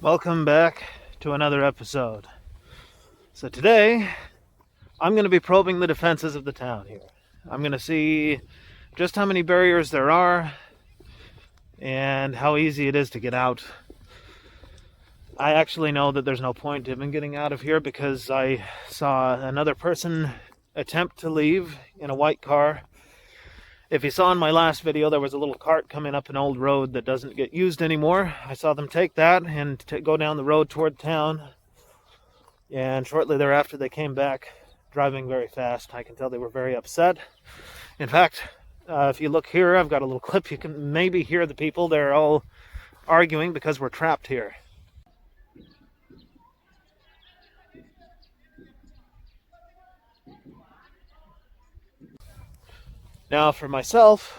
Welcome back to another episode. So today, I'm going to be probing the defenses of the town here. I'm going to see just how many barriers there are and how easy it is to get out. I actually know that there's no point in getting out of here because I saw another person attempt to leave in a white car. If you saw in my last video, there was a little cart coming up an old road that doesn't get used anymore. I saw them take that and go down the road toward town. And shortly thereafter, they came back driving very fast. I can tell they were very upset. In fact, if you look here, I've got a little clip. You can maybe hear the people. They're all arguing because we're trapped here. Now, for myself,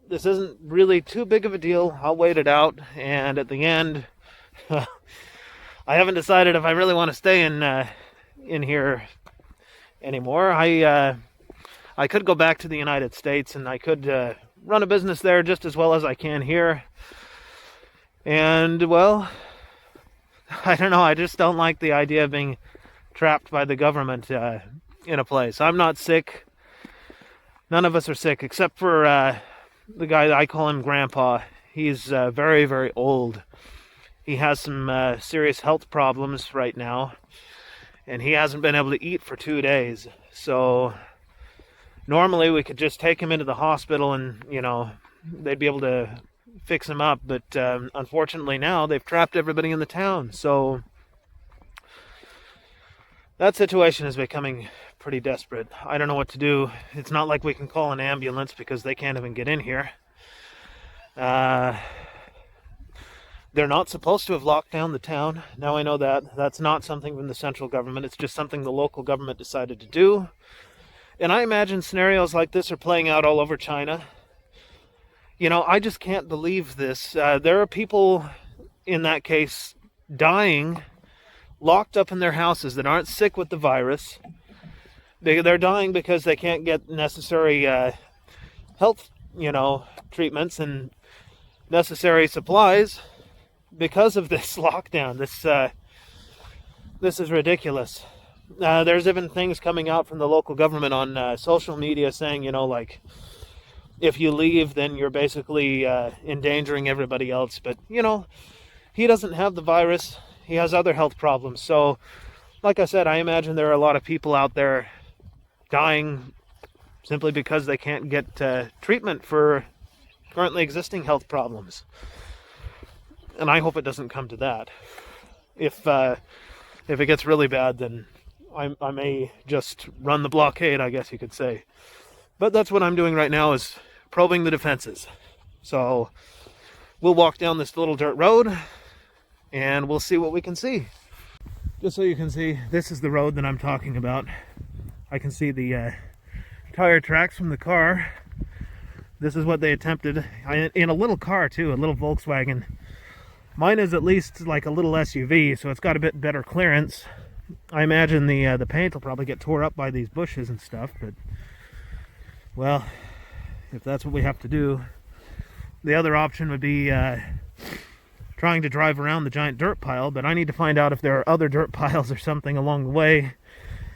this isn't really too big of a deal. I'll wait it out, and at the end, I haven't decided if I really want to stay in here anymore. I could go back to the United States, and I could run a business there just as well as I can here. And, well, I don't know. I just don't like the idea of being trapped by the government in a place. I'm not sick. None of us are sick, except for the guy, I call him Grandpa. He's very, very old. He has some serious health problems right now, and he hasn't been able to eat for 2 days. So normally we could just take him into the hospital and, they'd be able to fix him up. But unfortunately now they've trapped everybody in the town. So that situation is becoming pretty desperate. I don't know what to do. It's not like we can call an ambulance because they can't even get in here. They're not supposed to have locked down the town. Now I know that. That's not something from the central government. It's just something the local government decided to do. And I imagine scenarios like this are playing out all over China. I just can't believe this. There are people, in that case, dying, locked up in their houses that aren't sick with the virus. They're dying because they can't get necessary health, treatments and necessary supplies because of this lockdown. This is ridiculous. There's even things coming out from the local government on social media saying, like, if you leave, then you're basically endangering everybody else. But, he doesn't have the virus. He has other health problems. So, like I said, I imagine there are a lot of people out there dying simply because they can't get treatment for currently existing health problems. And I hope it doesn't come to that. If it gets really bad, then I may just run the blockade, I guess you could say. But that's what I'm doing right now, is probing the defenses. So we'll walk down this little dirt road and we'll see what we can see. Just so you can see, this is the road that I'm talking about. I can see the tire tracks from the car. This is what they attempted in a little car too, a little Volkswagen. Mine is at least like a little SUV, so it's got a bit better clearance. I imagine the paint will probably get tore up by these bushes and stuff, but, well, if that's what we have to do. The other option would be trying to drive around the giant dirt pile, but I need to find out if there are other dirt piles or something along the way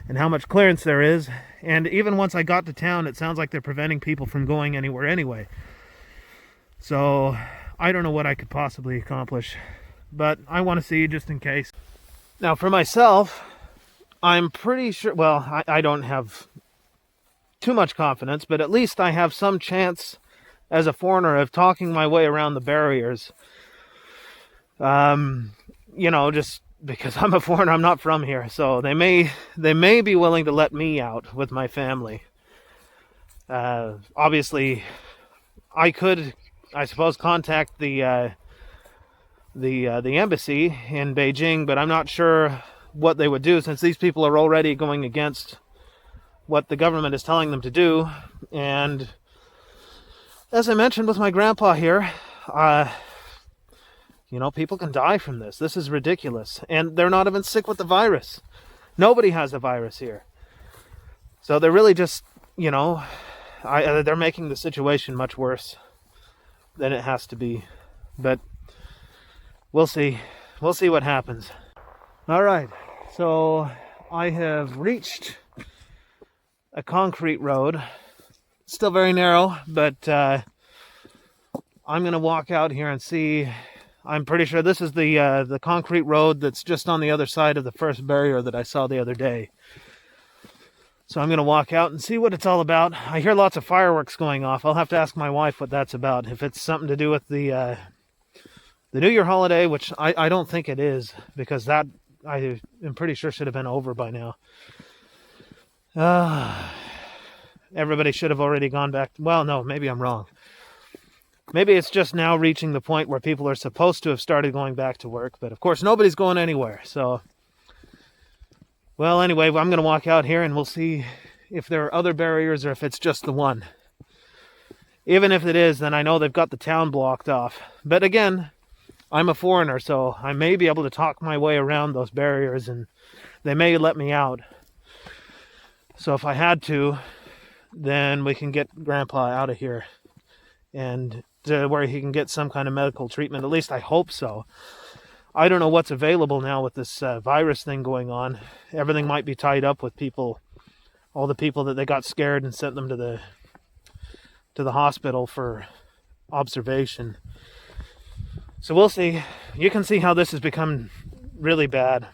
and how much clearance there is. And even once I got to town, it sounds like they're preventing people from going anywhere anyway. So I don't know what I could possibly accomplish, but I want to see just in case. Now for myself, I'm pretty sure, well, I don't have too much confidence, but at least I have some chance as a foreigner of talking my way around the barriers. Just because I'm a foreigner, I'm not from here, so they may be willing to let me out with my family. Obviously, I could, I suppose, contact the embassy in Beijing, but I'm not sure what they would do, since these people are already going against what the government is telling them to do. And as I mentioned with my grandpa here, people can die from this. This is ridiculous. And they're not even sick with the virus. Nobody has the virus here. So they're really just, they're making the situation much worse than it has to be. But we'll see. we'll see what happens. All right, so I have reached a concrete road. Still very narrow, but I'm going to walk out here and see. I'm pretty sure this is the concrete road that's just on the other side of the first barrier that I saw the other day. So I'm going to walk out and see what it's all about. I hear lots of fireworks going off. I'll have to ask my wife what that's about. If it's something to do with the New Year holiday, which I don't think it is, because that I am pretty sure should have been over by now. Everybody should have already gone back. Well, no, maybe I'm wrong. Maybe it's just now reaching the point where people are supposed to have started going back to work. But of course, nobody's going anywhere. So, well, anyway, I'm going to walk out here and we'll see if there are other barriers or if it's just the one. Even if it is, then I know they've got the town blocked off. But again, I'm a foreigner, so I may be able to talk my way around those barriers and they may let me out. So if I had to, then we can get Grandpa out of here and to where he can get some kind of medical treatment. At least I hope so. I don't know what's available now with this virus thing going on. Everything might be tied up with people, all the people that they got scared and sent them to the hospital for observation. So we'll see. You can see how this has become really bad.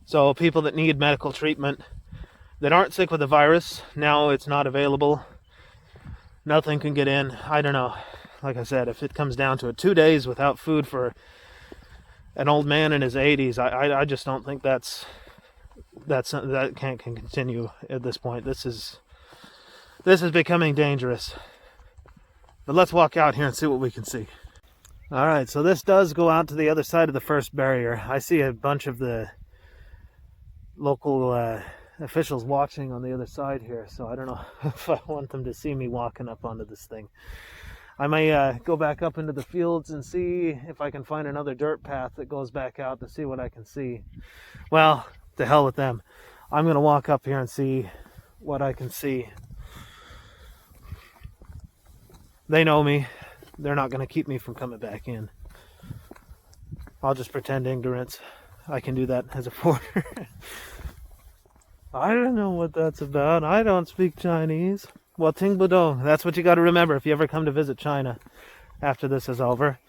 So people that need medical treatment that aren't sick with the virus, now it's not available. Nothing can get in. I don't know. Like I said, if it comes down to it, 2 days without food for an old man in his 80s, I just don't think that can continue at this point. This is becoming dangerous. But let's walk out here and see what we can see. All right, so this does go out to the other side of the first barrier. I see a bunch of the local officials watching on the other side here, so I don't know if I want them to see me walking up onto this thing. I may go back up into the fields and see if I can find another dirt path that goes back out to see what I can see. Well, to hell with them. I'm going to walk up here and see what I can see. They know me. They're not going to keep me from coming back in. I'll just pretend ignorance. I can do that as a foreigner. I don't know what that's about. I don't speak Chinese. Well, Ting Budong, that's what you got to remember if you ever come to visit China after this is over.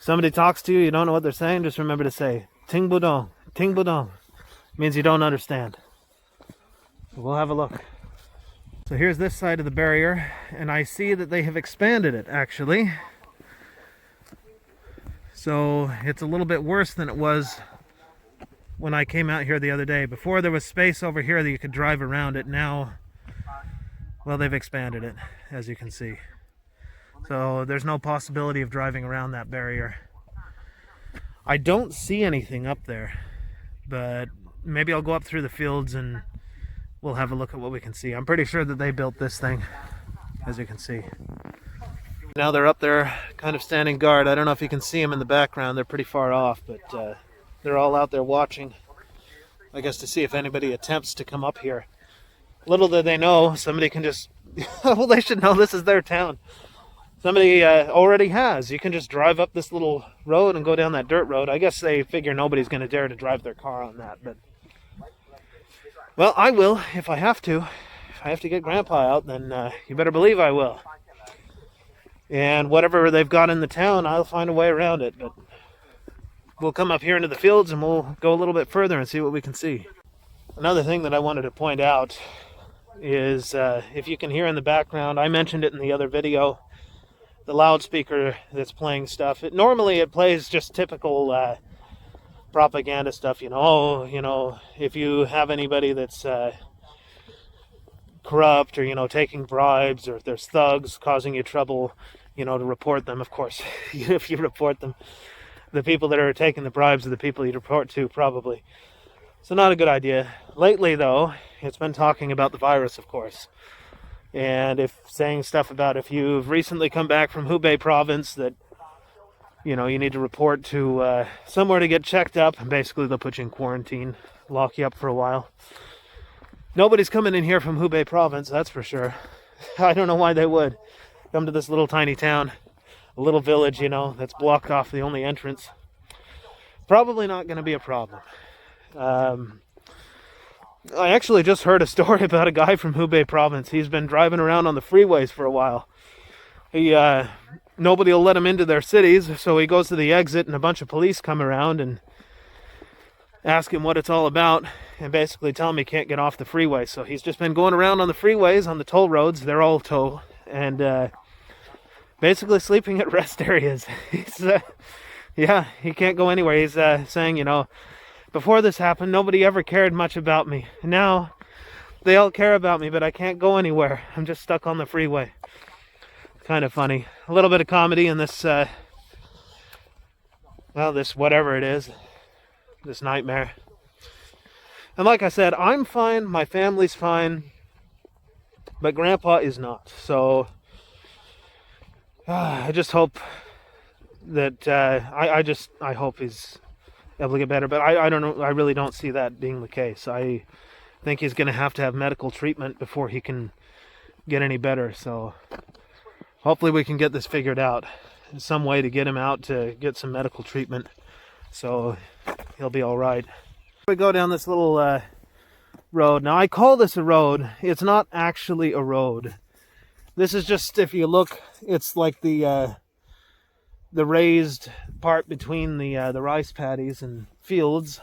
Somebody talks to you, you don't know what they're saying, just remember to say, Ting Budong, Ting Budong. It means you don't understand. So we'll have a look. So here's this side of the barrier, and I see that they have expanded it, actually. So it's a little bit worse than it was when I came out here the other day. Before there was space over here that you could drive around it. Now, well, they've expanded it, as you can see. So there's no possibility of driving around that barrier. I don't see anything up there, but maybe I'll go up through the fields and we'll have a look at what we can see. I'm pretty sure that they built this thing, as you can see. Now they're up there kind of standing guard. I don't know if you can see them in the background. They're pretty far off, but they're all out there watching, I guess, to see if anybody attempts to come up here. Little do they know, somebody can just, well, they should know this is their town. Somebody already has. You can just drive up this little road and go down that dirt road. I guess they figure nobody's going to dare to drive their car on that, but well, I will if I have to. If I have to get Grandpa out, then you better believe I will. And whatever they've got in the town, I'll find a way around it. But we'll come up here into the fields and we'll go a little bit further and see what we can see. Another thing that I wanted to point out is if you can hear in the background, I mentioned it in the other video, the loudspeaker that's playing stuff. Normally it plays just typical propaganda stuff, if you have anybody that's corrupt or, taking bribes, or if there's thugs causing you trouble, to report them. Of course, if you report them, the people that are taking the bribes are the people you'd report to, probably. So not a good idea. Lately, though, it's been talking about the virus, of course. And saying stuff about if you've recently come back from Hubei province that, you need to report to somewhere to get checked up. And basically, they'll put you in quarantine, lock you up for a while. Nobody's coming in here from Hubei province, that's for sure. I don't know why they would come to this little tiny town, a little village, that's blocked off the only entrance. probably not going to be a problem. I actually just heard a story about a guy from Hubei province. He's been driving around on the freeways for a while. Nobody will let him into their cities, so he goes to the exit and a bunch of police come around and ask him what it's all about and basically tell him he can't get off the freeway. So he's just been going around on the freeways, on the toll roads, they're all toll, and basically sleeping at rest areas. He can't go anywhere. He's saying, before this happened, nobody ever cared much about me. Now they all care about me, but I can't go anywhere. I'm just stuck on the freeway. Kind of funny. A little bit of comedy in this, this whatever it is, this nightmare. And like I said, I'm fine, my family's fine, but Grandpa is not. So I just hope that I hope he's able to get better. But I don't know. I really don't see that being the case. I think he's going to have medical treatment before he can get any better. So hopefully we can get this figured out. Some way to get him out to get some medical treatment, so he'll be all right. We go down this little road. Now I call this a road. It's not actually a road. This is just, if you look, it's like the raised part between the rice paddies and fields,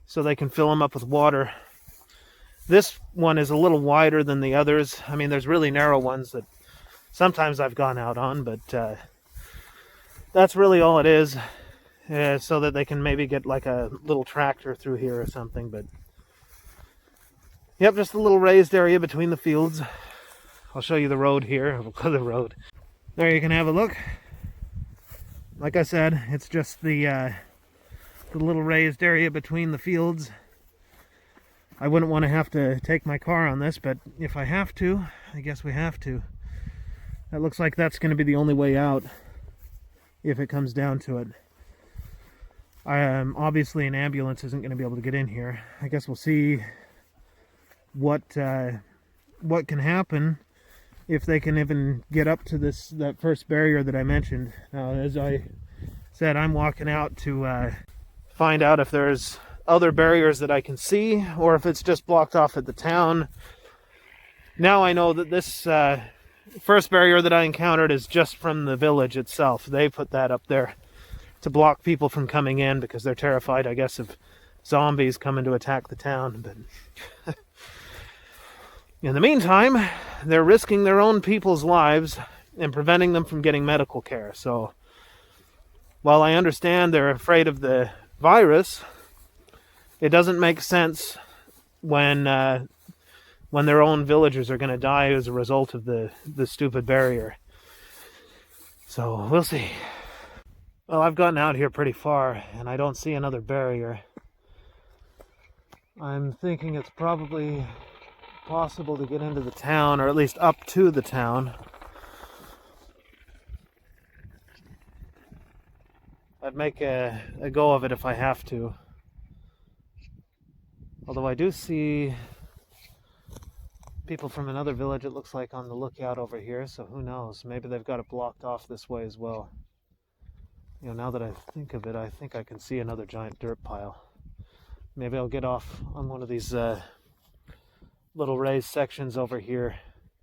so they can fill them up with water. This one is a little wider than the others. I mean, there's really narrow ones that sometimes I've gone out on, but that's really all it is, so that they can maybe get like a little tractor through here or something. But yep, just a little raised area between the fields. I'll show you the road here. The road. There you can have a look. Like I said, it's just the little raised area between the fields. I wouldn't want to have to take my car on this, but if I have to, I guess we have to. That looks like that's going to be the only way out, if it comes down to it. Obviously an ambulance isn't going to be able to get in here. I guess we'll see what can happen if they can even get up to that first barrier that I mentioned. Now, as I said, I'm walking out to find out if there's other barriers that I can see, or if it's just blocked off at the town. Now I know that this first barrier that I encountered is just from the village itself. They put that up there to block people from coming in because they're terrified, I guess, of zombies coming to attack the town. But in the meantime, they're risking their own people's lives and preventing them from getting medical care. So while I understand they're afraid of the virus, it doesn't make sense when their own villagers are going to die as a result of the stupid barrier. So we'll see. Well, I've gotten out here pretty far and I don't see another barrier. I'm thinking it's probably possible to get into the town, or at least up to the town. I'd make a go of it if I have to. Although I do see people from another village, it looks like, on the lookout over here, so who knows? Maybe they've got it blocked off this way as well. Now that I think of it, I think I can see another giant dirt pile. Maybe I'll get off on one of these little raised sections over here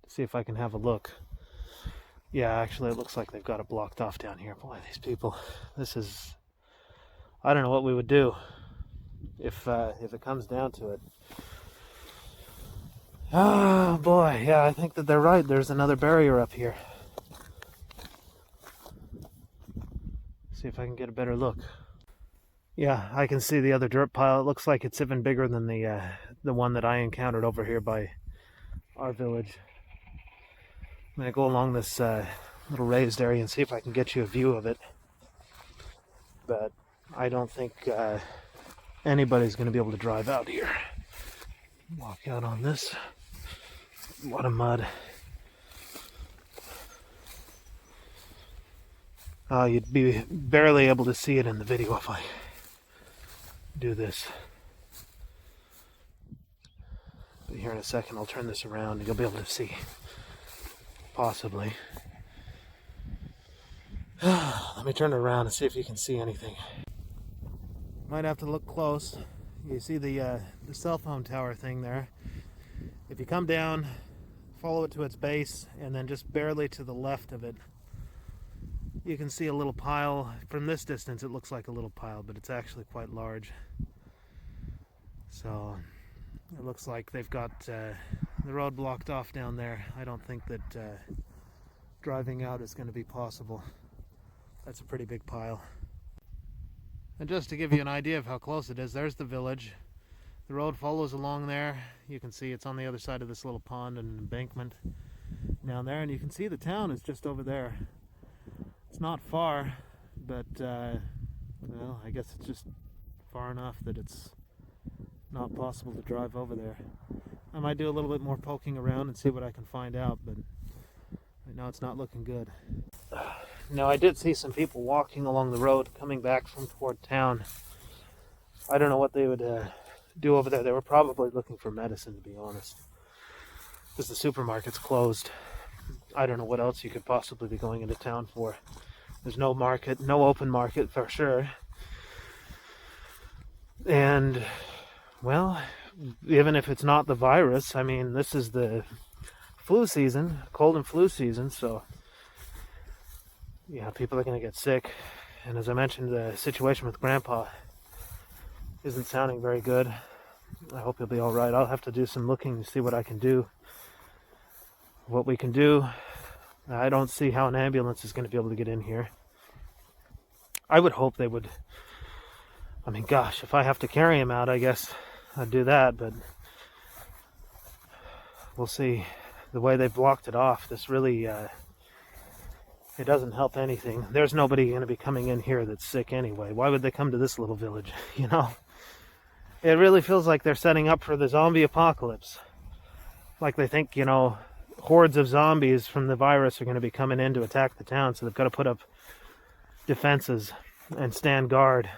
to see if I can have a look. Yeah, actually it looks like they've got it blocked off down here. Boy, these people, I don't know what we would do if it comes down to it. Oh boy, yeah, I think that they're right. There's another barrier up here. See if I can get a better look. Yeah, I can see the other dirt pile. It looks like it's even bigger than the one that I encountered over here by our village. I'm gonna go along this little raised area and see if I can get you a view of it. But I don't think anybody's gonna be able to drive out here. Walk out on this. A lot of mud. You'd be barely able to see it in the video if I do this. But here in a second I'll turn this around and you'll be able to see. Possibly. Let me turn it around and see if you can see anything. Might have to look close. You see the cell phone tower thing there. If you come down, follow it to its base, and then just barely to the left of it, you can see a little pile. From this distance, it looks like a little pile, but it's actually quite large. So it looks like they've got the road blocked off down there. I don't think that driving out is going to be possible. That's a pretty big pile. And just to give you an idea of how close it is, there's the village. The road follows along there. You can see it's on the other side of this little pond and embankment down there, and you can see the town is just over there. It's not far, but well, I guess it's just far enough that it's not possible to drive over there. I might do a little bit more poking around and see what I can find out, but right now it's not looking good. Now, I did see some people walking along the road coming back from toward town. I don't know what they would do over there. They were probably looking for medicine, to be honest, because the supermarket's closed. I don't know what else you could possibly be going into town for. There's no market, no open market for sure. And, well, even if it's not the virus, I mean, this is the flu season, cold and flu season, so yeah, people are going to get sick. And as I mentioned, the situation with Grandpa isn't sounding very good. I hope he'll be all right. I'll have to do some looking to see what I can do. What we can do. I don't see how an ambulance is going to be able to get in here. I would hope they would. I mean, gosh, if I have to carry him out, I guess I'd do that, but we'll see. The way they've blocked it off, this really it doesn't help anything. There's nobody going to be coming in here that's sick anyway. Why would they come to this little village, you know? It really feels like they're setting up for the zombie apocalypse. Like they think, you know, hordes of zombies from the virus are going to be coming in to attack the town, so they've got to put up defenses and stand guard.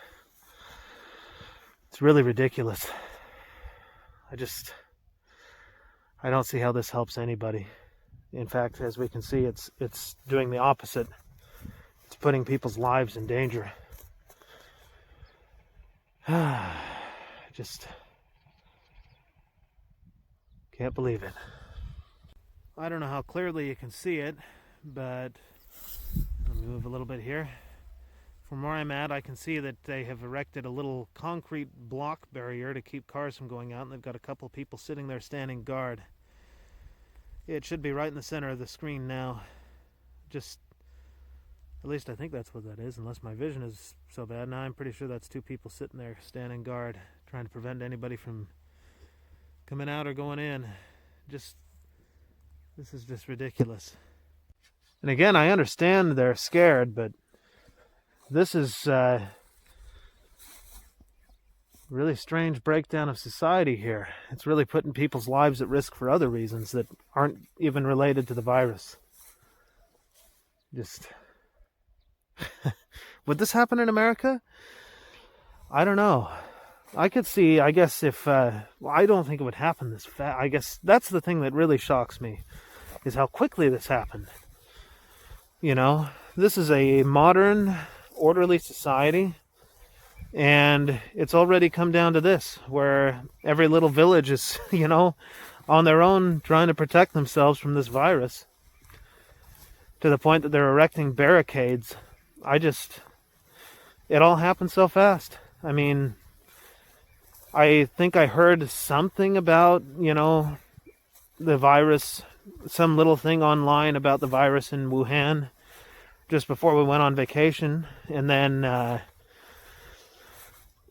It's really ridiculous. I don't see how this helps anybody. In fact, as we can see, it's doing the opposite. It's putting people's lives in danger. Just can't believe it. I don't know how clearly you can see it, but let me move a little bit here. From where I'm at, I can see that they have erected a little concrete block barrier to keep cars from going out, and they've got a couple people sitting there standing guard. It should be right in the center of the screen now. Just, at least I think that's what that is, unless my vision is so bad. Now I'm pretty sure that's two people sitting there standing guard, trying to prevent anybody from coming out or going in. This is just ridiculous. And again, I understand they're scared, but this is really strange breakdown of society here. It's really putting people's lives at risk for other reasons that aren't even related to the virus. Just would this happen in America? I don't know. I could see, I guess, if well, I don't think it would happen this fast. I guess that's the thing that really shocks me, is how quickly this happened. You know, this is a modern, orderly society, and it's already come down to this, where every little village is, you know, on their own trying to protect themselves from this virus, to the point that they're erecting barricades. It all happened so fast. I mean, I think I heard something about, you know, the virus, some little thing online about the virus in Wuhan just before we went on vacation. And then,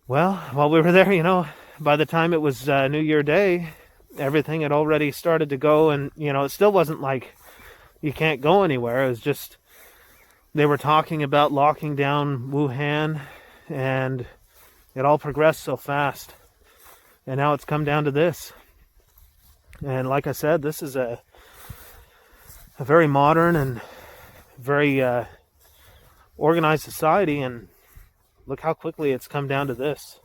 well, while we were there, you know, by the time it was New Year Day, everything had already started to go. And, you know, it still wasn't like you can't go anywhere. It was just, they were talking about locking down Wuhan, and it all progressed so fast. And now it's come down to this. And like I said, this is a very modern and very organized society, and look how quickly it's come down to this.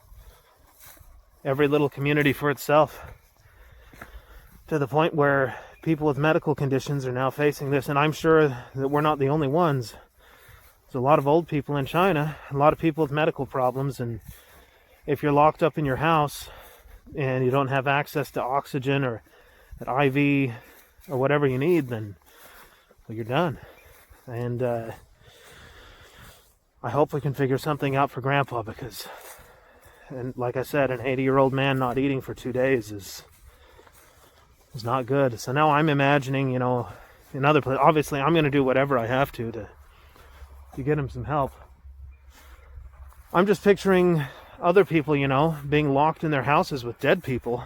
Every little community for itself, to the point where people with medical conditions are now facing this. And I'm sure that we're not the only ones. There's a lot of old people in China, a lot of people with medical problems, and if you're locked up in your house and you don't have access to oxygen or an IV or whatever you need, then well, you're done. And I hope we can figure something out for Grandpa, because, and like I said, an 80-year-old man not eating for 2 days is not good. So now I'm imagining, in other places, obviously I'm going to do whatever I have to get him some help. I'm just picturing other people, being locked in their houses with dead people,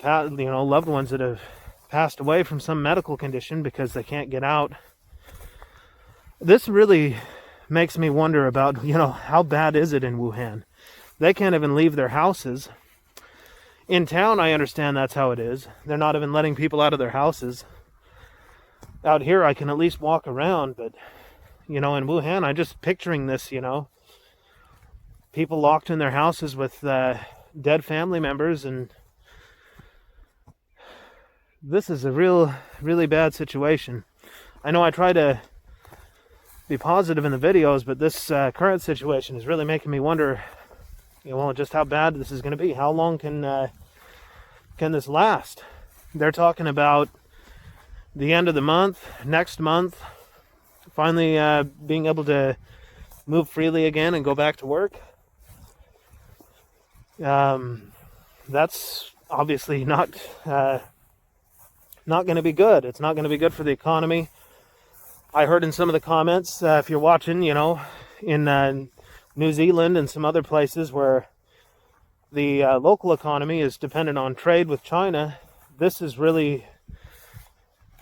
loved ones that have passed away from some medical condition because they can't get out. This really makes me wonder about, how bad is it in Wuhan? They can't even leave their houses. In town, I understand that's how it is. They're not even letting people out of their houses. Out here, I can at least walk around, but, in Wuhan, I'm just picturing this, people locked in their houses with dead family members, and this is a really bad situation. I know I try to be positive in the videos, but this current situation is really making me wonder, just how bad this is going to be. How long can this last? They're talking about the end of the month, next month, finally being able to move freely again and go back to work. That's obviously not going to be good. It's not going to be good for the economy. I heard in some of the comments, if you're watching, in New Zealand and some other places where the local economy is dependent on trade with China, this is really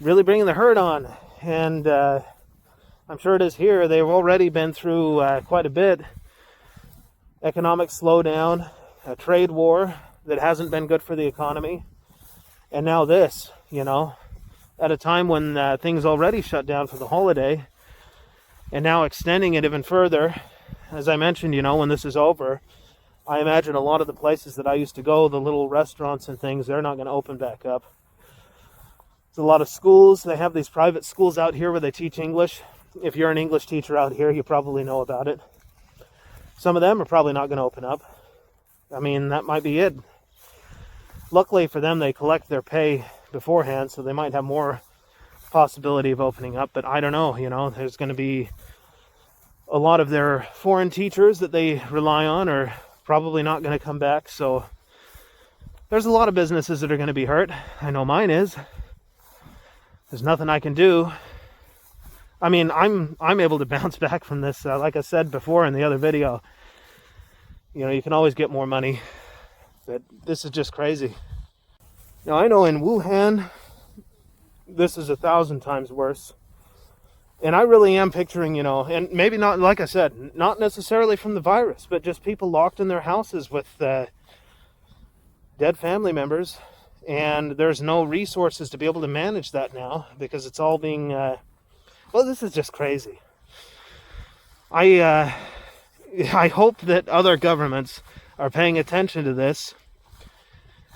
bringing the hurt on. And I'm sure it is here. They've already been through quite a bit. Economic slowdown, a trade war that hasn't been good for the economy. And now this, at a time when things already shut down for the holiday, and now extending it even further. As I mentioned, when this is over, I imagine a lot of the places that I used to go, the little restaurants and things, they're not going to open back up. There's a lot of schools. They have these private schools out here where they teach English. If you're an English teacher out here, you probably know about it. Some of them are probably not going to open up. I mean, that might be it. Luckily for them, they collect their pay beforehand, so they might have more possibility of opening up, but I don't know, there's going to be a lot of their foreign teachers that they rely on are probably not going to come back, so there's a lot of businesses that are going to be hurt. I know mine is. There's nothing I can do. I mean, I'm able to bounce back from this, like I said before in the other video. You can always get more money, but this is just crazy. Now, I know in Wuhan, this is 1,000 times worse. And I really am picturing, and maybe not, like I said, not necessarily from the virus, but just people locked in their houses with dead family members. And there's no resources to be able to manage that now because it's all being, this is just crazy. I hope that other governments are paying attention to this.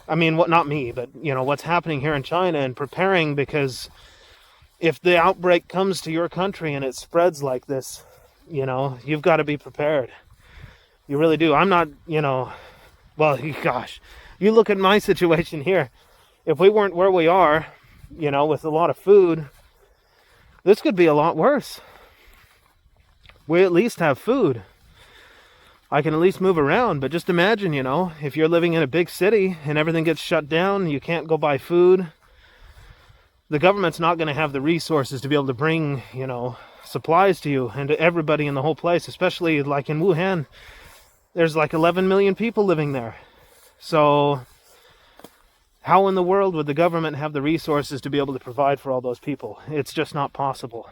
I mean, not me, but, what's happening here in China and preparing, because if the outbreak comes to your country and it spreads like this, you've got to be prepared. You really do. I'm not, gosh, you look at my situation here. If we weren't where we are, with a lot of food, this could be a lot worse. We at least have food. I can at least move around, but just imagine, if you're living in a big city and everything gets shut down, you can't go buy food. The government's not going to have the resources to be able to bring, supplies to you and to everybody in the whole place, especially like in Wuhan. There's like 11 million people living there. So how in the world would the government have the resources to be able to provide for all those people? It's just not possible.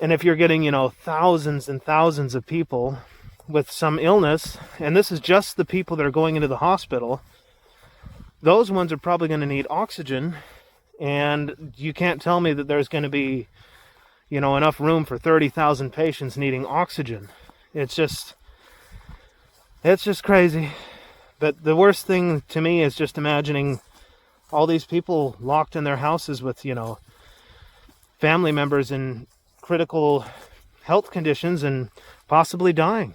And if you're getting, thousands and thousands of people with some illness, and this is just the people that are going into the hospital, those ones are probably going to need oxygen, and you can't tell me that there's going to be, enough room for 30,000 patients needing oxygen. It's just crazy. But the worst thing to me is just imagining all these people locked in their houses with, family members in critical health conditions and possibly dying.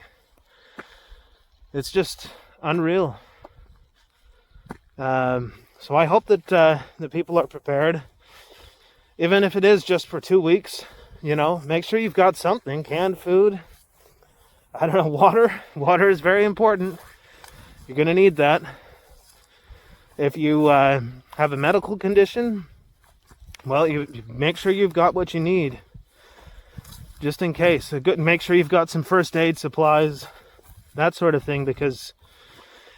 It's just unreal. So I hope that the people are prepared, even if it is just for 2 weeks. You know, make sure you've got something, canned food. I don't know, water. Water is very important. You're going to need that. If you have a medical condition, well, you make sure you've got what you need, just in case. Make sure you've got some first aid supplies, that sort of thing, because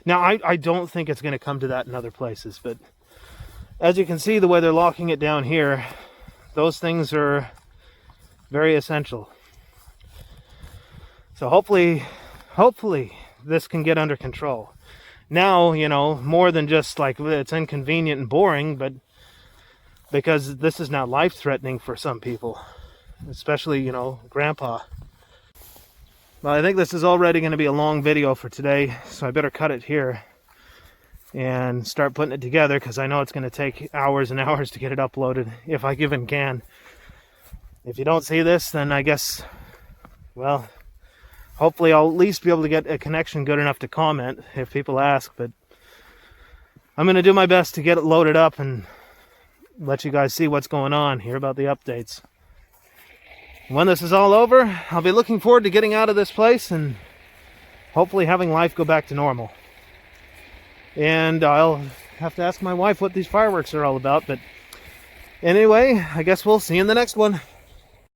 now I don't think it's going to come to that in other places, but as you can see, the way they're locking it down here, those things are very essential. So hopefully this can get under control. Now, you know, more than just like it's inconvenient and boring, but because this is now life-threatening for some people, especially, you know, Grandpa. Well, I think this is already going to be a long video for today, so I better cut it here and start putting it together, because I know it's going to take hours and hours to get it uploaded, if I even can. If you don't see this, then I guess, well, hopefully I'll at least be able to get a connection good enough to comment if people ask, but I'm going to do my best to get it loaded up and let you guys see what's going on, hear about the updates. When this is all over, I'll be looking forward to getting out of this place and hopefully having life go back to normal. And I'll have to ask my wife what these fireworks are all about, but anyway, I guess we'll see you in the next one.